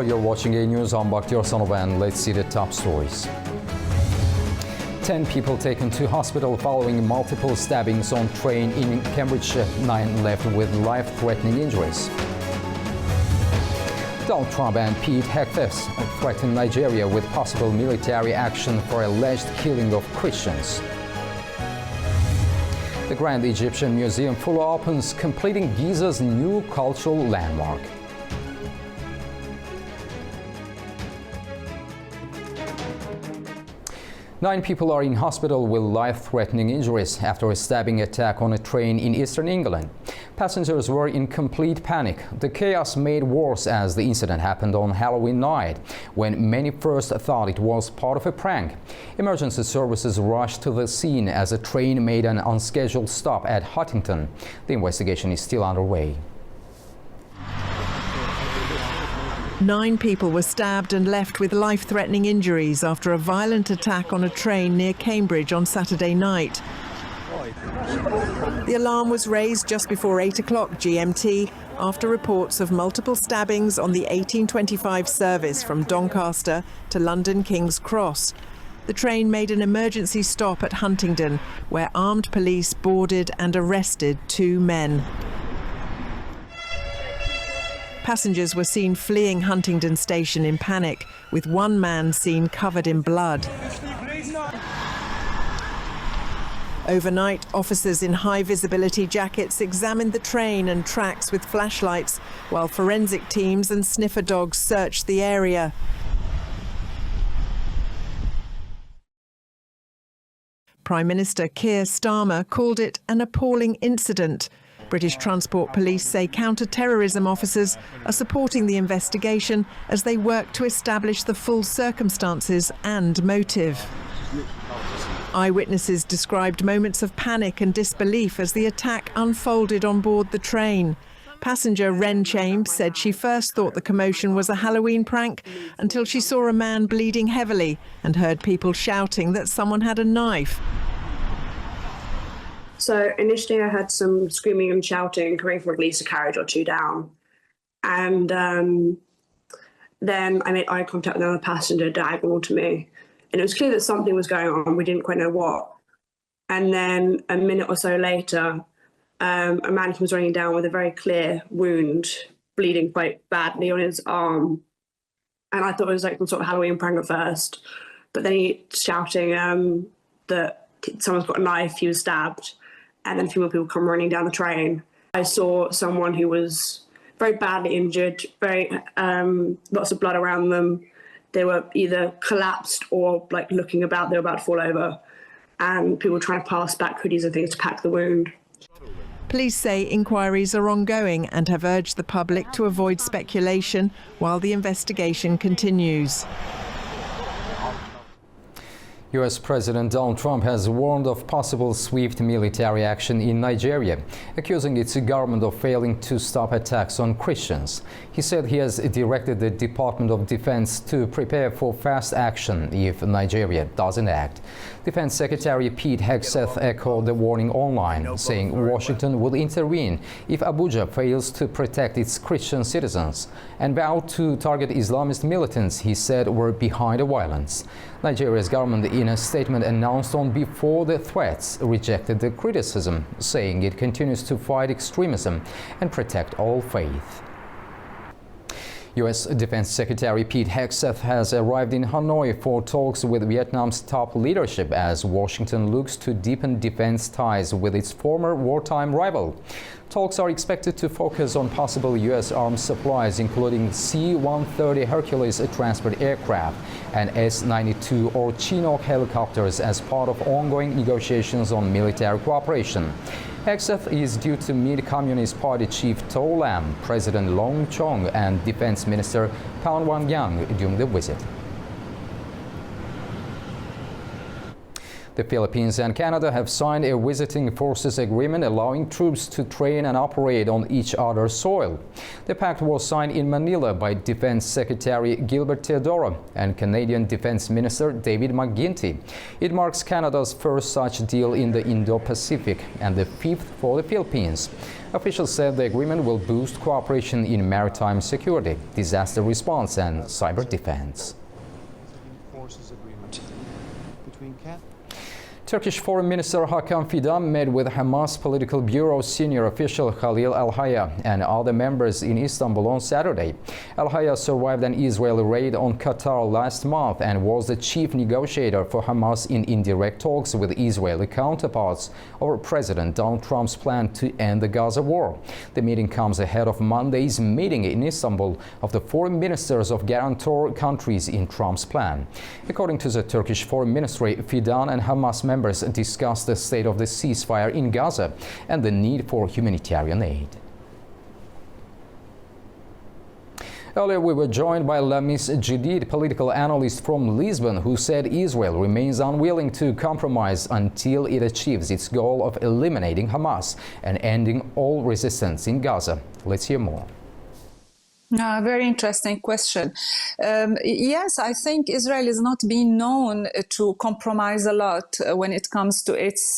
you're watching A News. I'm Bakhtiar Sanova, and let's see the top stories. 10 people taken to hospital following multiple stabbings on train in Cambridge, 9 left with life-threatening injuries. Donald Trump and Pete Hegseth threaten Nigeria with possible military action for alleged killing of Christians. The Grand Egyptian Museum fully opens, completing Giza's new cultural landmark. Nine people are in hospital with life-threatening injuries after a stabbing attack on a train in eastern England. Passengers were in complete panic. The chaos made worse as the incident happened on Halloween night, when many first thought it was part of a prank. Emergency services rushed to the scene as a train made an unscheduled stop at Huntingdon. The investigation is still underway. 9 people were stabbed and left with life-threatening injuries after a violent attack on a train near Cambridge on Saturday night. The alarm was raised just before 8 o'clock GMT after reports of multiple stabbings on the 1825 service from Doncaster to London King's Cross. The train made an emergency stop at Huntingdon, where armed police boarded and arrested 2 men. Passengers were seen fleeing Huntingdon station in panic, with one man seen covered in blood. Overnight, officers in high-visibility jackets examined the train and tracks with flashlights, while forensic teams and sniffer dogs searched the area. Prime Minister Keir Starmer called it an appalling incident. British Transport Police say counter-terrorism officers are supporting the investigation as they work to establish the full circumstances and motive. Eyewitnesses described moments of panic and disbelief as the attack unfolded on board the train. Passenger Ren Chames said she first thought the commotion was a Halloween prank until she saw a man bleeding heavily and heard people shouting that someone had a knife. So initially I heard some screaming and shouting coming from at least a carriage or 2 down. And then I made eye contact with another passenger diagonal to me. And it was clear that something was going on. We didn't quite know what. And then a minute or so later, a man was running down with a very clear wound, bleeding quite badly on his arm. And I thought it was like some sort of Halloween prank at first. But then he shouting that someone's got a knife, he was stabbed. And then a few more people come running down the train. I saw someone who was very badly injured, lots of blood around them. They were either collapsed or like looking about, they were about to fall over. And people were trying to pass back hoodies and things to pack the wound. Police say inquiries are ongoing and have urged the public to avoid speculation while the investigation continues. U.S. President Donald Trump has warned of possible swift military action in Nigeria, accusing its government of failing to stop attacks on Christians. He said he has directed the Department of Defense to prepare for fast action if Nigeria doesn't act. Defense Secretary Pete Hegseth echoed the warning online, saying Washington will intervene if Abuja fails to protect its Christian citizens, and vowed to target Islamist militants he said were behind the violence. Nigeria's government, in a statement announced on Before the Threats, rejected the criticism, saying it continues to fight extremism and protect all faith. U.S. Defense Secretary Pete Hegseth has arrived in Hanoi for talks with Vietnam's top leadership as Washington looks to deepen defense ties with its former wartime rival. Talks are expected to focus on possible U.S. arms supplies, including C-130 Hercules transport aircraft and S-92 or Chinook helicopters as part of ongoing negotiations on military cooperation. Hegseth is due to meet Communist Party Chief To Lam, President Long Chong, and Defense Minister Pan Wang-yang during the visit. The Philippines and Canada have signed a visiting forces agreement allowing troops to train and operate on each other's soil. The pact was signed in Manila by Defense Secretary Gilbert Teodoro and Canadian Defense Minister David McGuinty. It marks Canada's first such deal in the Indo-Pacific and the fifth for the Philippines. Officials said the agreement will boost cooperation in maritime security, disaster response and cyber defense. Turkish Foreign Minister Hakan Fidan met with Hamas Political Bureau senior official Khalil Al-Hayya and other members in Istanbul on Saturday. Al-Hayya survived an Israeli raid on Qatar last month and was the chief negotiator for Hamas in indirect talks with Israeli counterparts over President Donald Trump's plan to end the Gaza war. The meeting comes ahead of Monday's meeting in Istanbul of the foreign ministers of guarantor countries in Trump's plan. According to the Turkish Foreign Ministry, Fidan and Hamas members discussed the state of the ceasefire in Gaza and the need for humanitarian aid. Earlier, we were joined by Lamis Jadid, political analyst from Lisbon, who said Israel remains unwilling to compromise until it achieves its goal of eliminating Hamas and ending all resistance in Gaza. Let's hear more. Very interesting question. Yes, I think Israel is not being known to compromise a lot when it comes to its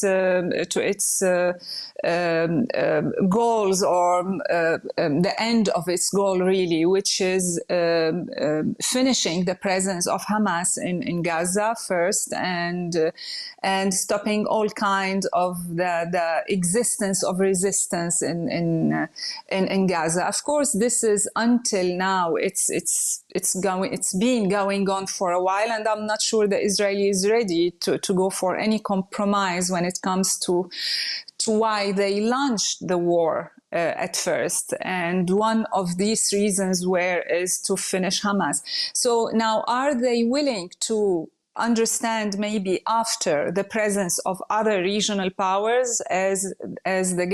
goals or the end of its goal, really, which is finishing the presence of Hamas in Gaza first and stopping all kinds of the existence of resistance in Gaza. Of course, this is until now it's been going on for a while, and I'm not sure the Israeli is ready to go for any compromise when it comes to why they launched the war at first. And one of these reasons is to finish Hamas. So now, are they willing to understand maybe after the presence of other regional powers as the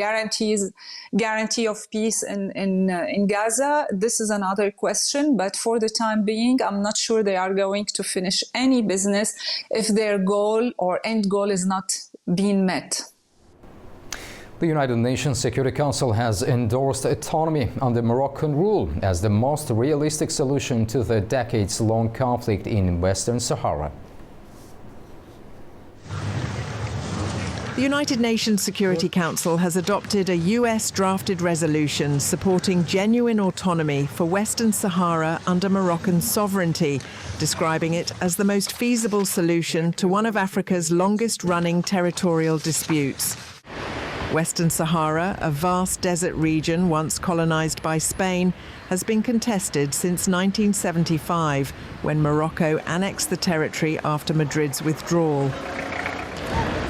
guarantee of peace in Gaza? This is another question, but for the time being, I'm not sure they are going to finish any business if their goal or end goal is not being met. The United Nations Security Council has endorsed autonomy under Moroccan rule as the most realistic solution to the decades-long conflict in Western Sahara. The United Nations Security Council has adopted a U.S. drafted resolution supporting genuine autonomy for Western Sahara under Moroccan sovereignty, describing it as the most feasible solution to one of Africa's longest-running territorial disputes. Western Sahara, a vast desert region once colonized by Spain, has been contested since 1975, when Morocco annexed the territory after Madrid's withdrawal.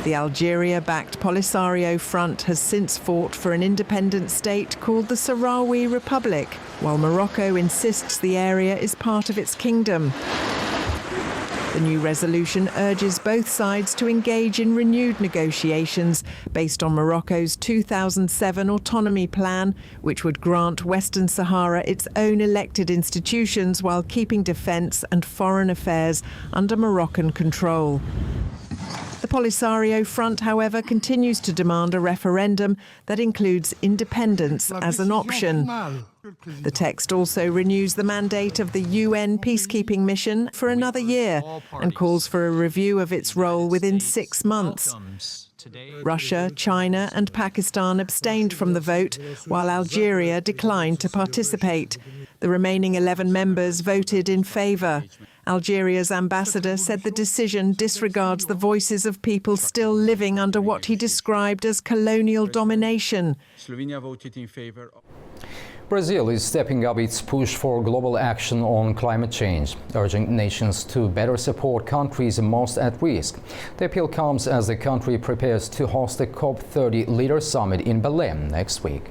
The Algeria-backed Polisario Front has since fought for an independent state called the Sahrawi Republic, while Morocco insists the area is part of its kingdom. The new resolution urges both sides to engage in renewed negotiations based on Morocco's 2007 autonomy plan, which would grant Western Sahara its own elected institutions while keeping defence and foreign affairs under Moroccan control. The Polisario Front, however, continues to demand a referendum that includes independence as an option. The text also renews the mandate of the UN peacekeeping mission for another year and calls for a review of its role within 6 months. Russia, China and Pakistan abstained from the vote, while Algeria declined to participate. The remaining 11 members voted in favour. Algeria's ambassador said the decision disregards the voices of people still living under what he described as colonial domination. Brazil is stepping up its push for global action on climate change, urging nations to better support countries most at risk. The appeal comes as the country prepares to host the COP30 Leaders Summit in Belém next week.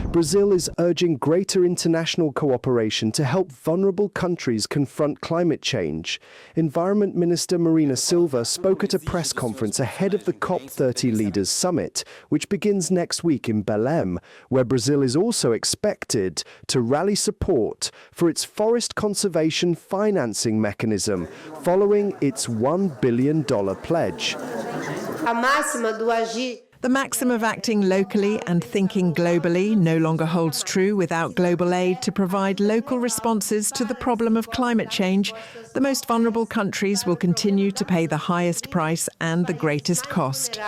Brazil is urging greater international cooperation to help vulnerable countries confront climate change. Environment Minister Marina Silva spoke at a press conference ahead of the COP30 Leaders Summit, which begins next week in Belém, where Brazil is also expected to rally support for its forest conservation financing mechanism, following its $1 billion pledge. The maxim of acting locally and thinking globally no longer holds true without global aid to provide local responses to the problem of climate change. The most vulnerable countries will continue to pay the highest price and the greatest cost.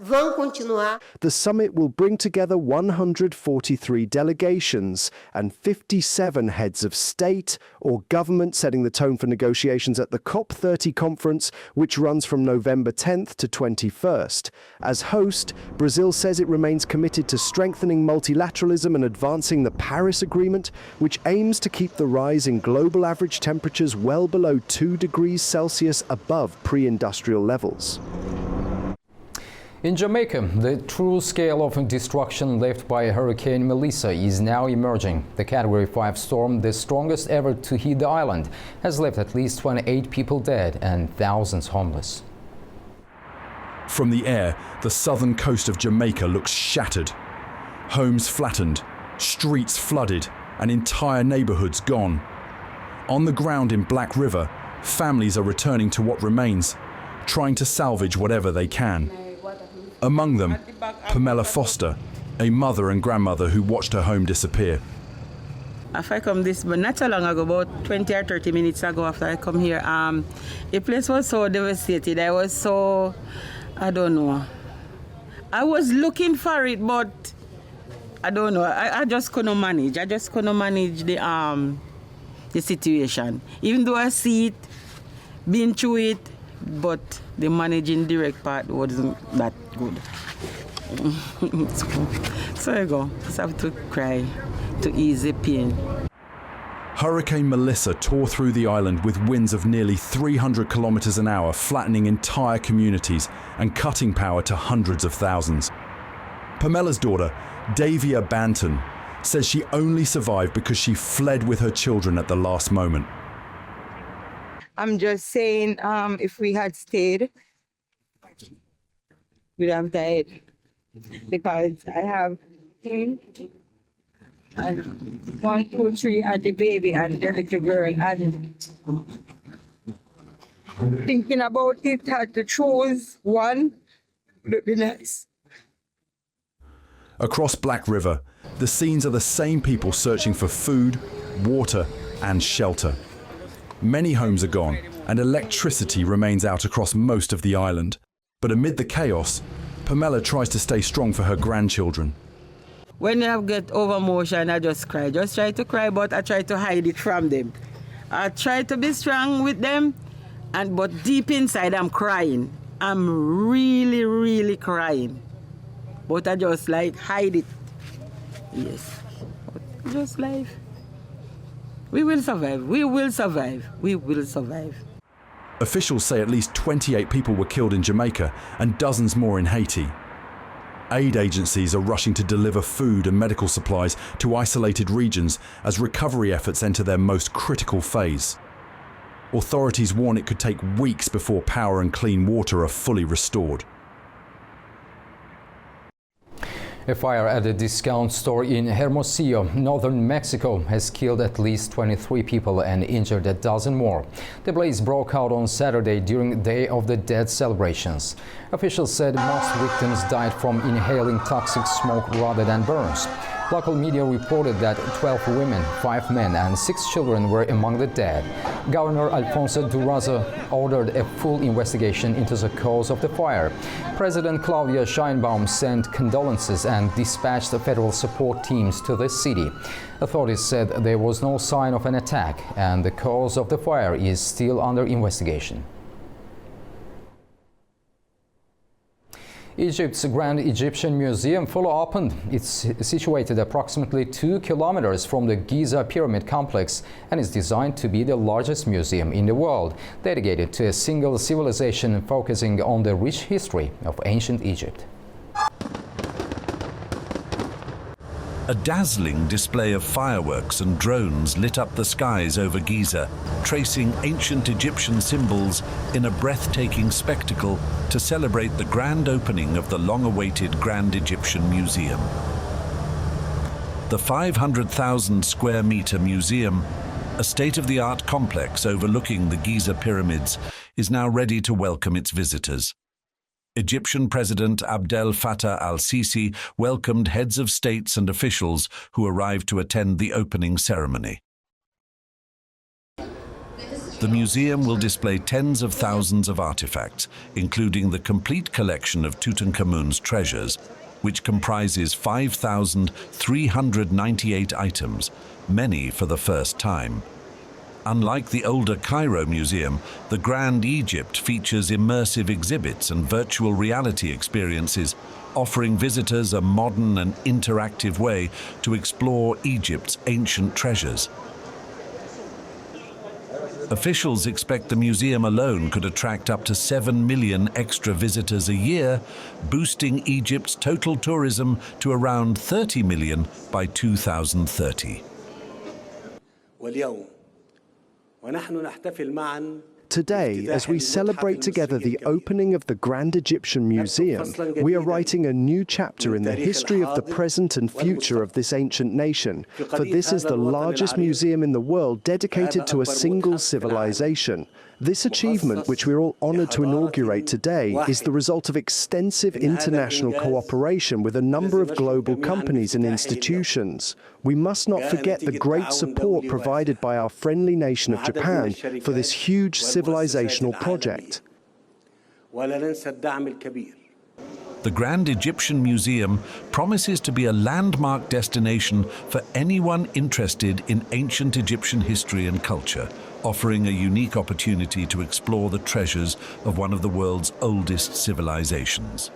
The summit will bring together 143 delegations and 57 heads of state or government, setting the tone for negotiations at the COP30 conference, which runs from November 10th to 21st. As host, Brazil says it remains committed to strengthening multilateralism and advancing the Paris Agreement, which aims to keep the rise in global average temperatures well below 2 degrees Celsius above pre-industrial levels. In Jamaica, the true scale of destruction left by Hurricane Melissa is now emerging. The Category 5 storm, the strongest ever to hit the island, has left at least 28 people dead and thousands homeless. From the air, the southern coast of Jamaica looks shattered. Homes flattened, streets flooded, and entire neighborhoods gone. On the ground in Black River, families are returning to what remains, trying to salvage whatever they can. Among them, Pamela Foster, a mother and grandmother who watched her home disappear. If I come this, but not so long ago, about 20 or 30 minutes ago after I come here, the place was so devastated. I was so, I don't know. I was looking for it, but I don't know. I just couldn't manage. I just couldn't manage the situation. Even though I see it, been through it, but the managing direct part wasn't that good. So I go. Just have to cry to ease the pain. Hurricane Melissa tore through the island with winds of nearly 300 kilometers an hour, flattening entire communities and cutting power to hundreds of thousands. Pamela's daughter, Davia Banton, says she only survived because she fled with her children at the last moment. I'm just saying, if we had stayed, we'd have died. Because I have him, and 1, 2, 3, and the baby, and the little girl. And thinking about it, had to choose one, would be nice. Across Black River, the scenes are the same people searching for food, water, and shelter. Many homes are gone, and electricity remains out across most of the island. But amid the chaos, Pamela tries to stay strong for her grandchildren. When I get over emotion, I just cry. Just try to cry, but I try to hide it from them. I try to be strong with them, but deep inside I'm crying. I'm really, really crying. But I just hide it. Yes, but just life. We will survive. We will survive. We will survive. Officials say at least 28 people were killed in Jamaica and dozens more in Haiti. Aid agencies are rushing to deliver food and medical supplies to isolated regions as recovery efforts enter their most critical phase. Authorities warn it could take weeks before power and clean water are fully restored. A fire at a discount store in Hermosillo, northern Mexico, has killed at least 23 people and injured a dozen more. The blaze broke out on Saturday during Day of the Dead celebrations. Officials said most victims died from inhaling toxic smoke rather than burns. Local media reported that 12 women, 5 men and 6 children were among the dead. Governor Alfonso Durazo ordered a full investigation into the cause of the fire. President Claudia Sheinbaum sent condolences and dispatched federal support teams to the city. Authorities said there was no sign of an attack and the cause of the fire is still under investigation. Egypt's Grand Egyptian Museum fully opened. It's situated approximately 2 kilometers from the Giza Pyramid complex and is designed to be the largest museum in the world, dedicated to a single civilization focusing on the rich history of ancient Egypt. A dazzling display of fireworks and drones lit up the skies over Giza, tracing ancient Egyptian symbols in a breathtaking spectacle to celebrate the grand opening of the long-awaited Grand Egyptian Museum. The 500,000 square meter museum, a state-of-the-art complex overlooking the Giza pyramids, is now ready to welcome its visitors. Egyptian President Abdel Fattah al-Sisi welcomed heads of states and officials who arrived to attend the opening ceremony. The museum will display tens of thousands of artifacts, including the complete collection of Tutankhamun's treasures, which comprises 5,398 items, many for the first time. Unlike the older Cairo Museum, the Grand Egypt features immersive exhibits and virtual reality experiences, offering visitors a modern and interactive way to explore Egypt's ancient treasures. Officials expect the museum alone could attract up to 7 million extra visitors a year, boosting Egypt's total tourism to around 30 million by 2030. Today, as we celebrate together the opening of the Grand Egyptian Museum, we are writing a new chapter in the history of the present and future of this ancient nation, for this is the largest museum in the world dedicated to a single civilization. This achievement, which we're all honored to inaugurate today, is the result of extensive international cooperation with a number of global companies and institutions. We must not forget the great support provided by our friendly nation of Japan for this huge civilizational project. The Grand Egyptian Museum promises to be a landmark destination for anyone interested in ancient Egyptian history and culture, offering a unique opportunity to explore the treasures of one of the world's oldest civilizations.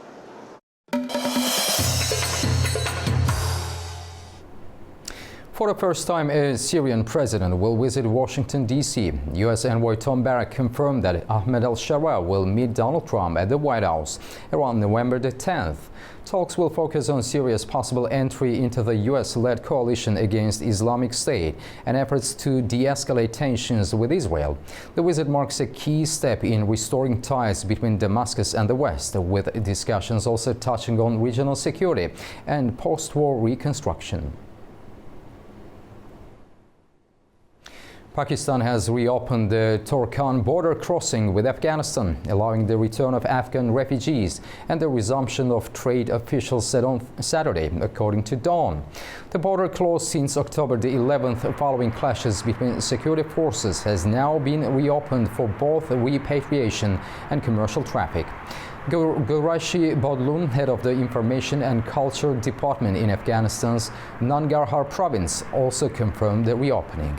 For the first time, a Syrian president will visit Washington, D.C. U.S. envoy Tom Barrack confirmed that Ahmed al-Sharaa will meet Donald Trump at the White House around November the 10th. Talks will focus on Syria's possible entry into the U.S.-led coalition against Islamic State and efforts to de-escalate tensions with Israel. The visit marks a key step in restoring ties between Damascus and the West, with discussions also touching on regional security and post-war reconstruction. Pakistan has reopened the Torkhan border crossing with Afghanistan, allowing the return of Afghan refugees and the resumption of trade, officials said on Saturday, according to Dawn. The border closed since October the 11th following clashes between security forces has now been reopened for both repatriation and commercial traffic. Gulrashi Bodlun, head of the Information and Culture Department in Afghanistan's Nangarhar province, also confirmed the reopening.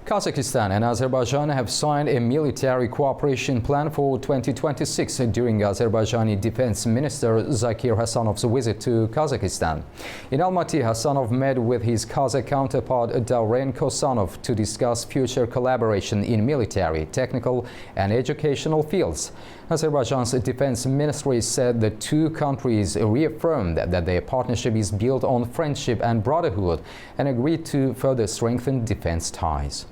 Kazakhstan and Azerbaijan have signed a military cooperation plan for 2026 during Azerbaijani Defense Minister Zakir Hasanov's visit to Kazakhstan. In Almaty, Hasanov met with his Kazakh counterpart Davren Kosanov to discuss future collaboration in military, technical and educational fields. Azerbaijan's defense ministry said the two countries reaffirmed that their partnership is built on friendship and brotherhood and agreed to further strengthen defense ties.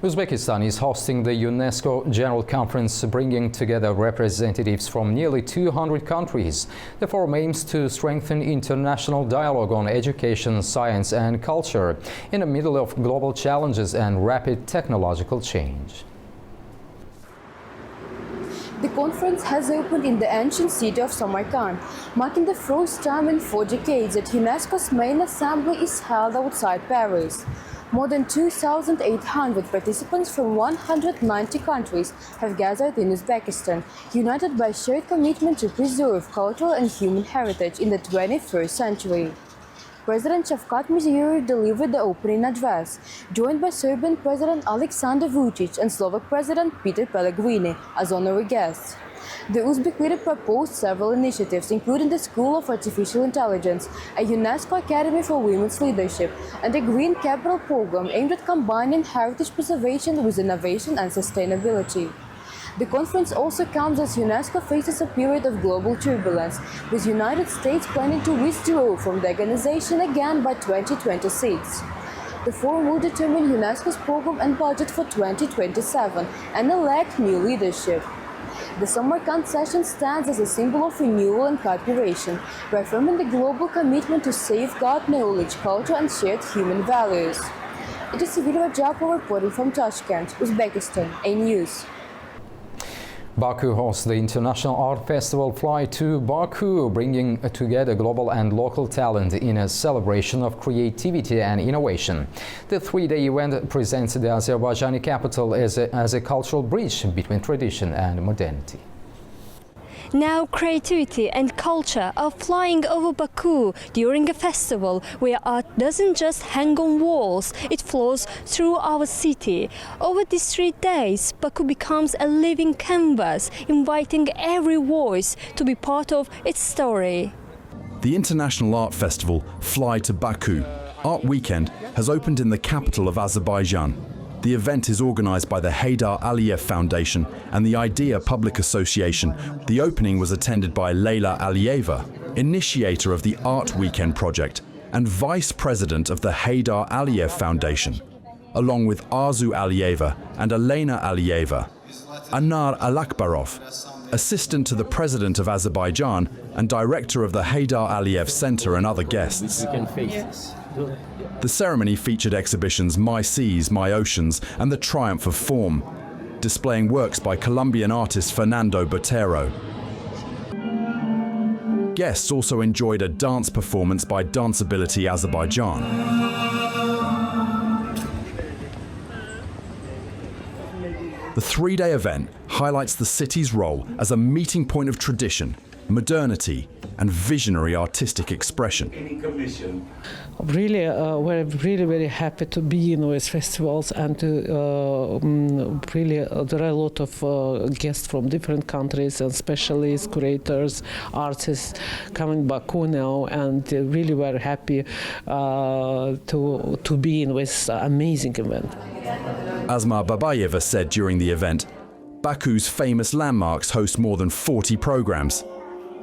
Uzbekistan is hosting the UNESCO General Conference, bringing together representatives from nearly 200 countries. The forum aims to strengthen international dialogue on education, science and culture in the middle of global challenges and rapid technological change. The conference has opened in the ancient city of Samarkand, marking the first time in 4 decades that UNESCO's main assembly is held outside Paris. More than 2,800 participants from 190 countries have gathered in Uzbekistan, united by shared commitment to preserve cultural and human heritage in the 21st century. President Shavkat Mirziyoyev delivered the opening address, joined by Serbian President Aleksandar Vučić and Slovak President Peter Pellegrini as honorary guests. The Uzbek leader proposed several initiatives, including the School of Artificial Intelligence, a UNESCO Academy for Women's Leadership, and a Green Capital program aimed at combining heritage preservation with innovation and sustainability. The conference also comes as UNESCO faces a period of global turbulence, with the United States planning to withdraw from the organization again by 2026. The forum will determine UNESCO's program and budget for 2027 and elect new leadership. The Samarkand session stands as a symbol of renewal and cooperation, reaffirming the global commitment to safeguard knowledge, culture and shared human values. It is Sevilla Rajapur reporting from Tashkent, Uzbekistan, A News. Baku hosts the International Art Festival Fly to Baku, bringing together global and local talent in a celebration of creativity and innovation. The three-day event presents the Azerbaijani capital as a cultural bridge between tradition and modernity. Now creativity and culture are flying over Baku during a festival where art doesn't just hang on walls, it flows through our city. Over these 3 days, Baku becomes a living canvas, inviting every voice to be part of its story. The International Art Festival Fly to Baku Art Weekend has opened in the capital of Azerbaijan. The event is organized by the Heydar Aliyev Foundation and the IDEA Public Association. The opening was attended by Leyla Aliyeva, initiator of the Art Weekend project and vice president of the Heydar Aliyev Foundation, along with Arzu Aliyeva and Elena Aliyeva. Anar Alakbarov, assistant to the president of Azerbaijan and director of the Heydar Aliyev Center, and other guests. The ceremony featured exhibitions My Seas, My Oceans and The Triumph of Form, displaying works by Colombian artist Fernando Botero. Guests also enjoyed a dance performance by Danceability Azerbaijan. The three-day event highlights the city's role as a meeting point of tradition, modernity and visionary artistic expression. Really, we're really very happy to be in US festivals and to there are a lot of guests from different countries and specialists, curators, artists coming back now, and really we're happy to be in this amazing event. Asma Babayeva said during the event, Baku's famous landmarks host more than 40 programs.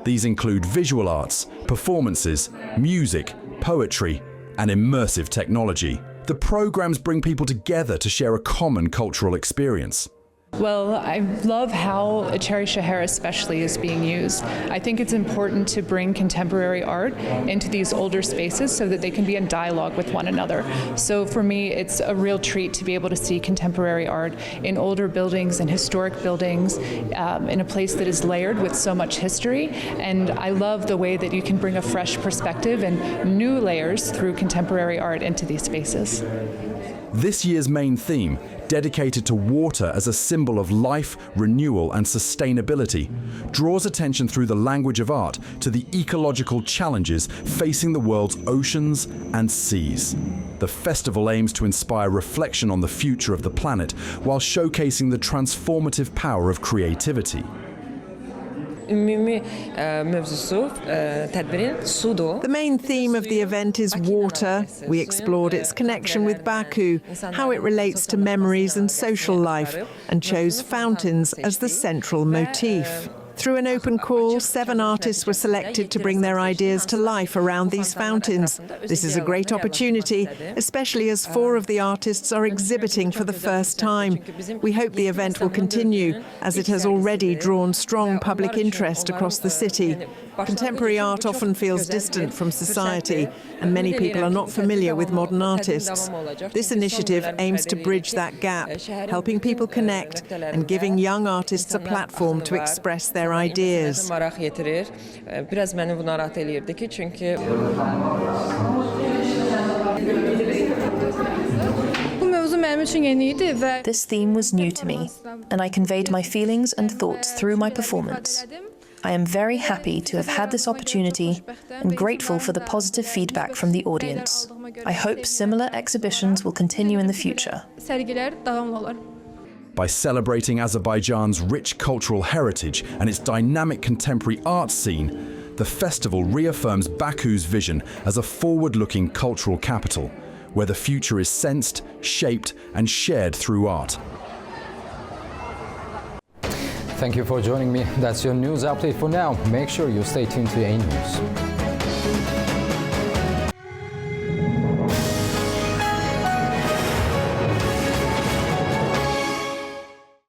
These include visual arts, performances, music, poetry, and immersive technology. The programs bring people together to share a common cultural experience. Well, I love how Cherry Shahar especially is being used. I think it's important to bring contemporary art into these older spaces so that they can be in dialogue with one another. So for me, it's a real treat to be able to see contemporary art in older buildings and historic buildings in a place that is layered with so much history. And I love the way that you can bring a fresh perspective and new layers through contemporary art into these spaces. This year's main theme, dedicated to water as a symbol of life, renewal and sustainability, draws attention through the language of art to the ecological challenges facing the world's oceans and seas. The festival aims to inspire reflection on the future of the planet while showcasing the transformative power of creativity. The main theme of the event is water. We explored its connection with Baku, how it relates to memories and social life, and chose fountains as the central motif. Through an open call, 7 artists were selected to bring their ideas to life around these fountains. This is a great opportunity, especially as 4 of the artists are exhibiting for the first time. We hope the event will continue, as it has already drawn strong public interest across the city. Contemporary art often feels distant from society, and many people are not familiar with modern artists. This initiative aims to bridge that gap, helping people connect and giving young artists a platform to express their ideas. This theme was new to me, and I conveyed my feelings and thoughts through my performance. I am very happy to have had this opportunity and grateful for the positive feedback from the audience. I hope similar exhibitions will continue in the future. By celebrating Azerbaijan's rich cultural heritage and its dynamic contemporary art scene, the festival reaffirms Baku's vision as a forward-looking cultural capital, where the future is sensed, shaped and shared through art. Thank you for joining me. That's your news update for now. Make sure you stay tuned to A News.